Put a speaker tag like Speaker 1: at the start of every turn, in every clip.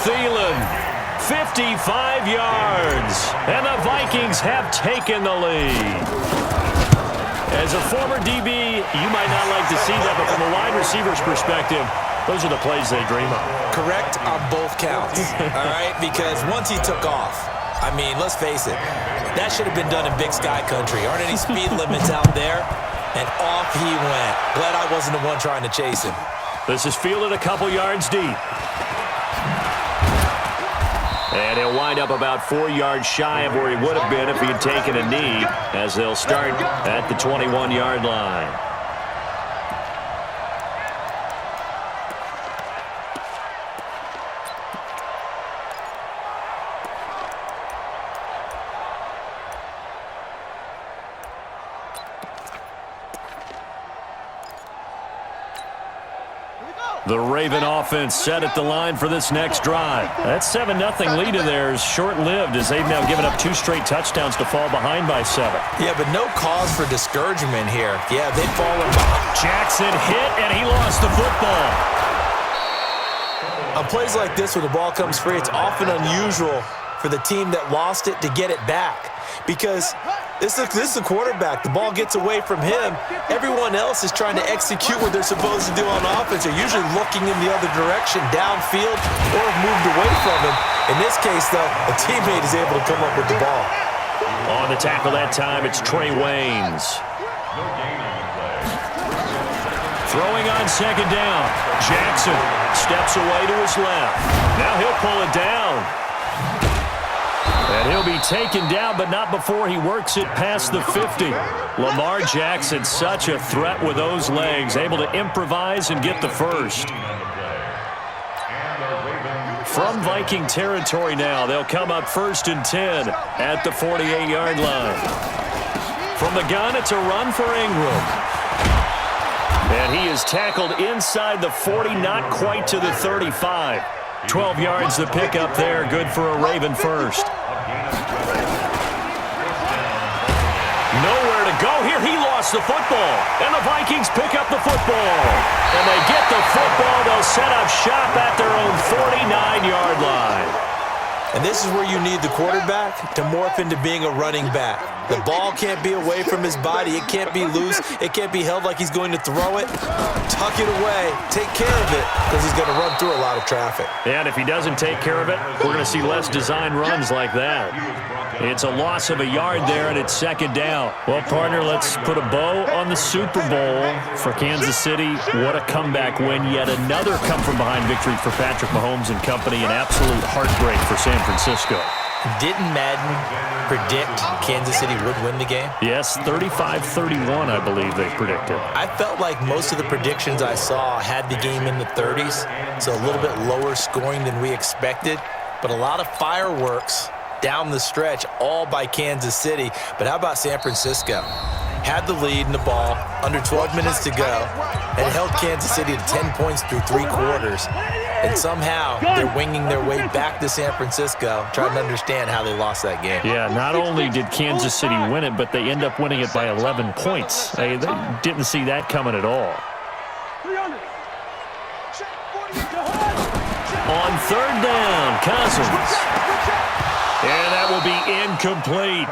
Speaker 1: Thielen. 55 yards. And the Vikings have taken the lead. As a former DB, you might not like to see that, but from a wide receiver's perspective, those are the plays they dream of.
Speaker 2: Correct on both counts, all right? Because once he took off, I mean, let's face it, that should have been done in Big Sky Country. Aren't any speed limits out there? And off he went. Glad I wasn't the one trying to chase him.
Speaker 1: This is fielded a couple yards deep. And he'll wind up about 4 yards shy of where he would have been if he had taken a knee, as they'll start at the 21-yard line. The Raven offense set at the line for this next drive. That 7-0 lead of theirs short-lived as they've now given up 2 straight touchdowns to fall behind by 7.
Speaker 2: Yeah, but no cause for discouragement here. Yeah, they've fallen behind.
Speaker 1: Jackson hit, and he lost the football.
Speaker 2: On plays like this where the ball comes free, it's often unusual for the team that lost it to get it back. Because this is the quarterback. The ball gets away from him. Everyone else is trying to execute what they're supposed to do on offense. They're usually looking in the other direction, downfield, or have moved away from him. In this case, though, a teammate is able to come up with the ball.
Speaker 1: On the tackle that time, it's Trey Waynes. Throwing on second down. Jackson steps away to his left. Now he'll pull it down. And he'll be taken down, but not before he works it past the 50. Lamar Jackson, such a threat with those legs, able to improvise and get the first. From Viking territory now, they'll come up 1st and 10 at the 48-yard line. From the gun, it's a run for Ingram. And he is tackled inside the 40, not quite to the 35. 12 yards the pickup there, good for a Raven first. Nowhere to go here. He lost the football. And the Vikings pick up the football. And they get the football. They'll set up shop at their own 49-yard line.
Speaker 2: And this is where you need the quarterback to morph into being a running back. The ball can't be away from his body. It can't be loose. It can't be held like he's going to throw it. Tuck it away. Take care of it because he's going to run through a lot of traffic.
Speaker 1: And if he doesn't take care of it, we're going to see less design runs like that. It's a loss of a yard there, and it's second down. Well, partner, let's put a bow on the Super Bowl for Kansas City. What a comeback win. Yet another come-from-behind victory for Patrick Mahomes and company. An absolute heartbreak for San Francisco.
Speaker 2: Didn't Madden predict Kansas City would win the game?
Speaker 1: Yes, 35-31, I believe they predicted.
Speaker 2: I felt like most of the predictions I saw had the game in the 30s, so a little bit lower scoring than we expected, but a lot of fireworks down the stretch, all by Kansas City. But how about San Francisco? Had the lead in the ball, under 12 minutes to go, and held Kansas City to 10 points through 3 quarters. And somehow they're winging their way back to San Francisco, trying to understand how they lost that game.
Speaker 1: Yeah, not only did Kansas City win it, but they end up winning it by 11 points. They didn't see that coming at all. On 3rd down, Cousins. And that will be incomplete.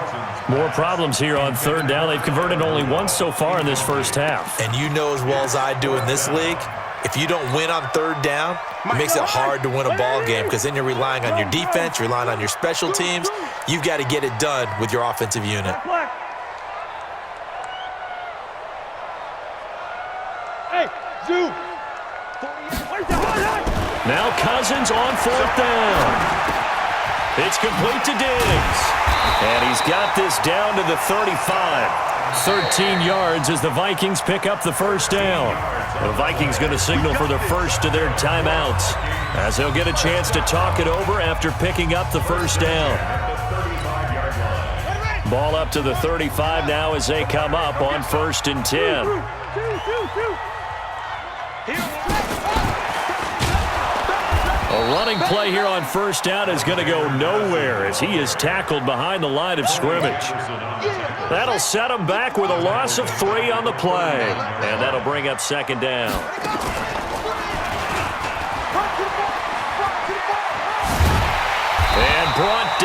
Speaker 1: More problems here on 3rd down. They've converted only once so far in this first half.
Speaker 2: And you know as well as I do in this league, if you don't win on 3rd down, it makes it hard to win a ball game because then you're relying on your defense, you're relying on your special teams. You've got to get it done with your offensive unit.
Speaker 1: Now Cousins on 4th down. It's complete to Diggs. And he's got this down to the 35. 13 yards as the Vikings pick up the first down. The Vikings going to signal for the first of their timeouts as they'll get a chance to talk it over after picking up the first down. Ball up to the 35 now as they come up on 1st and 10. A running play here on 1st down is going to go nowhere as he is tackled behind the line of scrimmage. That'll set him back with a loss of 3 on the play. And that'll bring up 2nd down. brought